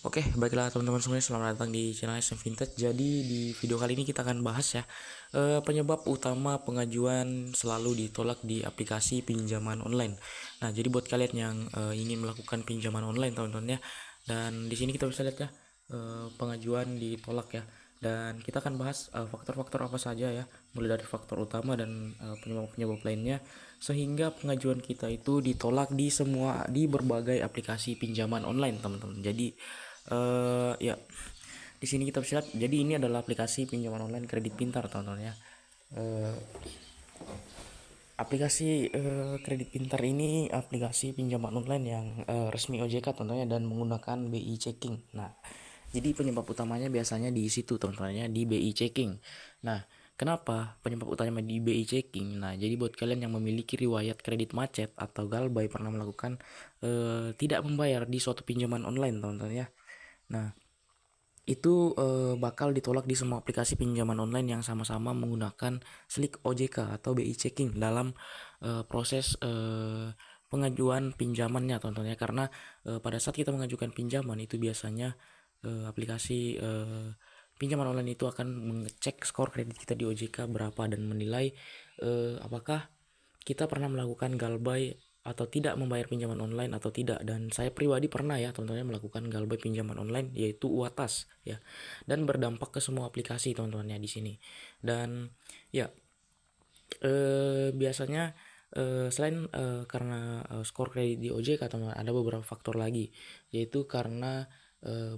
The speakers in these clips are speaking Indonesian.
Oke, baiklah teman-teman semuanya, selamat datang di channel SM Vintage. Jadi di video kali ini kita akan bahas ya penyebab utama pengajuan selalu ditolak di aplikasi pinjaman online. Nah, jadi buat kalian yang ingin melakukan pinjaman online teman-teman ya, dan di sini kita bisa lihat ya pengajuan ditolak ya. Dan kita akan bahas faktor-faktor apa saja ya, mulai dari faktor utama dan penyebab-penyebab lainnya, sehingga pengajuan kita itu ditolak di berbagai aplikasi pinjaman online teman-teman. Jadi ya, di sini kita bisa lihat. Jadi ini adalah aplikasi pinjaman online kredit pintar teman-teman ya. Eh, aplikasi kredit pintar ini aplikasi pinjaman online yang resmi OJK tentunya dan menggunakan BI checking. Nah, jadi penyebab utamanya biasanya di situ teman-teman ya, di BI checking. Nah, kenapa penyebab utamanya di BI checking? Nah, jadi buat kalian yang memiliki riwayat kredit macet atau galbay pernah melakukan tidak membayar di suatu pinjaman online teman-teman ya. Nah, itu bakal ditolak di semua aplikasi pinjaman online yang sama-sama menggunakan slik OJK atau BI checking dalam proses pengajuan pinjamannya teman-teman ya. Karena pada saat kita mengajukan pinjaman itu biasanya aplikasi pinjaman online itu akan mengecek skor kredit kita di OJK berapa dan menilai apakah kita pernah melakukan galbay atau tidak membayar pinjaman online atau tidak. Dan saya pribadi pernah ya teman-teman melakukan galbay pinjaman online, yaitu UATAS ya, dan berdampak ke semua aplikasi teman-temannya di sini. Dan ya, biasanya selain karena skor kredit di OJK teman, ada beberapa faktor lagi, yaitu karena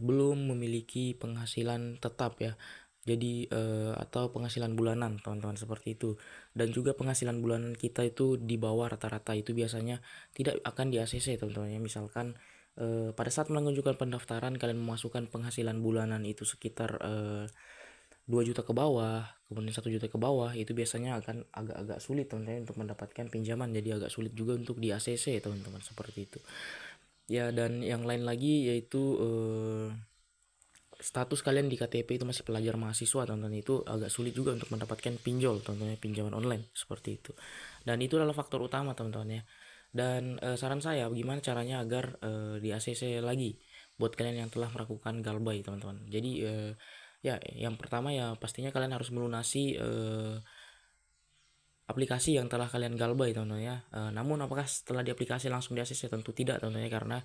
belum memiliki penghasilan tetap ya. Jadi atau penghasilan bulanan teman-teman, seperti itu. Dan juga penghasilan bulanan kita itu di bawah rata-rata, itu biasanya tidak akan di ACC teman-teman ya. Misalkan pada saat mengajukan pendaftaran kalian memasukkan penghasilan bulanan itu sekitar 2 juta ke bawah, kemudian 1 juta ke bawah, itu biasanya akan agak-agak sulit teman-teman untuk mendapatkan pinjaman. Jadi agak sulit juga untuk di ACC teman-teman, seperti itu. Ya, dan yang lain lagi yaitu status kalian di KTP itu masih pelajar mahasiswa teman-teman, itu agak sulit juga untuk mendapatkan pinjol tentunya, pinjaman online seperti itu. Dan itu adalah faktor utama teman-teman ya. Dan saran saya bagaimana caranya agar di ACC lagi buat kalian yang telah melakukan galbay teman-teman. Jadi ya, yang pertama ya pastinya kalian harus melunasi aplikasi yang telah kalian galbay teman-teman ya. Namun apakah setelah di aplikasi langsung di ACC? Tentu tidak teman-teman ya, karena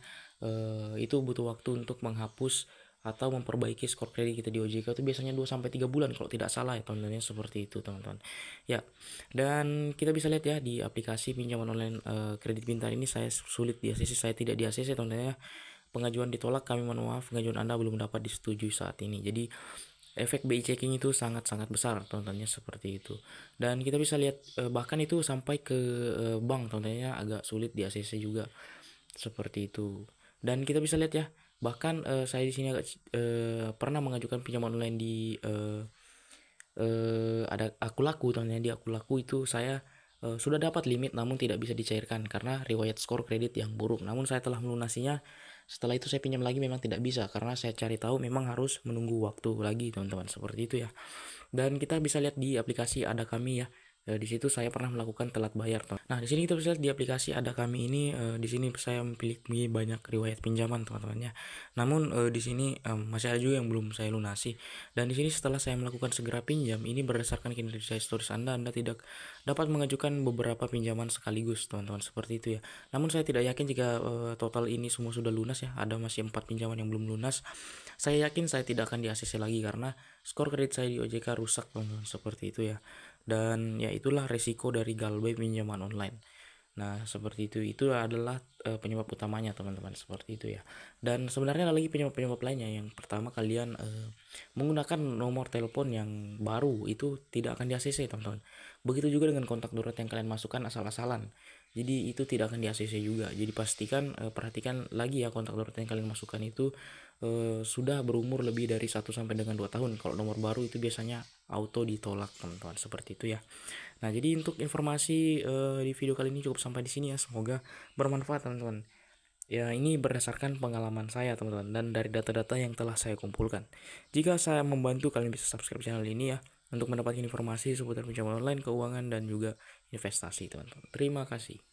itu butuh waktu untuk menghapus atau memperbaiki skor kredit kita di OJK itu biasanya 2 sampai 3 bulan kalau tidak salah ya teman-teman, seperti itu teman-teman. Ya. Dan kita bisa lihat ya di aplikasi pinjaman online kredit pintar ini saya sulit di ACC, saya tidak di ACC teman-teman ya. Pengajuan ditolak, kami mohon maaf, pengajuan Anda belum dapat disetujui saat ini. Jadi efek BI checking itu sangat-sangat besar teman-temannya, seperti itu. Dan kita bisa lihat bahkan itu sampai ke bank teman-temannya agak sulit di ACC juga, seperti itu. Dan kita bisa lihat ya, bahkan saya di sini agak pernah mengajukan pinjaman online di ada aku laku teman-teman. Di aku laku itu saya sudah dapat limit namun tidak bisa dicairkan karena riwayat skor kredit yang buruk. Namun saya telah melunasinya. Setelah itu saya pinjam lagi memang tidak bisa karena saya cari tahu memang harus menunggu waktu lagi teman-teman, seperti itu ya. Dan kita bisa lihat di aplikasi Ada Kami ya. Di situ saya pernah melakukan telat bayar. Nah, di sini kita bisa lihat di aplikasi Ada Kami ini, di sini saya memiliki banyak riwayat pinjaman teman-teman ya. Namun di sini masih ada juga yang belum saya lunasi. Dan di sini setelah saya melakukan segera pinjam, ini berdasarkan kinerja historis Anda tidak dapat mengajukan beberapa pinjaman sekaligus teman-teman, seperti itu ya. Namun saya tidak yakin jika total ini semua sudah lunas ya. Ada masih 4 pinjaman yang belum lunas. Saya yakin saya tidak akan di ACC lagi karena skor kredit saya di OJK rusak teman-teman, seperti itu ya. Dan ya itulah resiko dari galbay pinjaman online. Nah, seperti itu adalah penyebab utamanya teman-teman, seperti itu ya. Dan sebenarnya ada lagi penyebab-penyebab lainnya. Yang pertama, kalian menggunakan nomor telepon yang baru itu tidak akan di ACC teman-teman. Begitu juga dengan kontak darurat yang kalian masukkan asal-asalan. Jadi itu tidak akan di ACC juga. Jadi pastikan perhatikan lagi ya, kontak darurat yang kalian masukkan itu sudah berumur lebih dari 1 sampai dengan 2 tahun. Kalau nomor baru itu biasanya auto ditolak teman-teman, seperti itu ya. Nah, jadi untuk informasi di video kali ini cukup sampai di sini ya. Semoga bermanfaat teman-teman. Ya, ini berdasarkan pengalaman saya teman-teman dan dari data-data yang telah saya kumpulkan. Jika saya membantu, kalian bisa subscribe channel ini ya untuk mendapatkan informasi seputar pinjaman online, keuangan, dan juga investasi teman-teman. Terima kasih.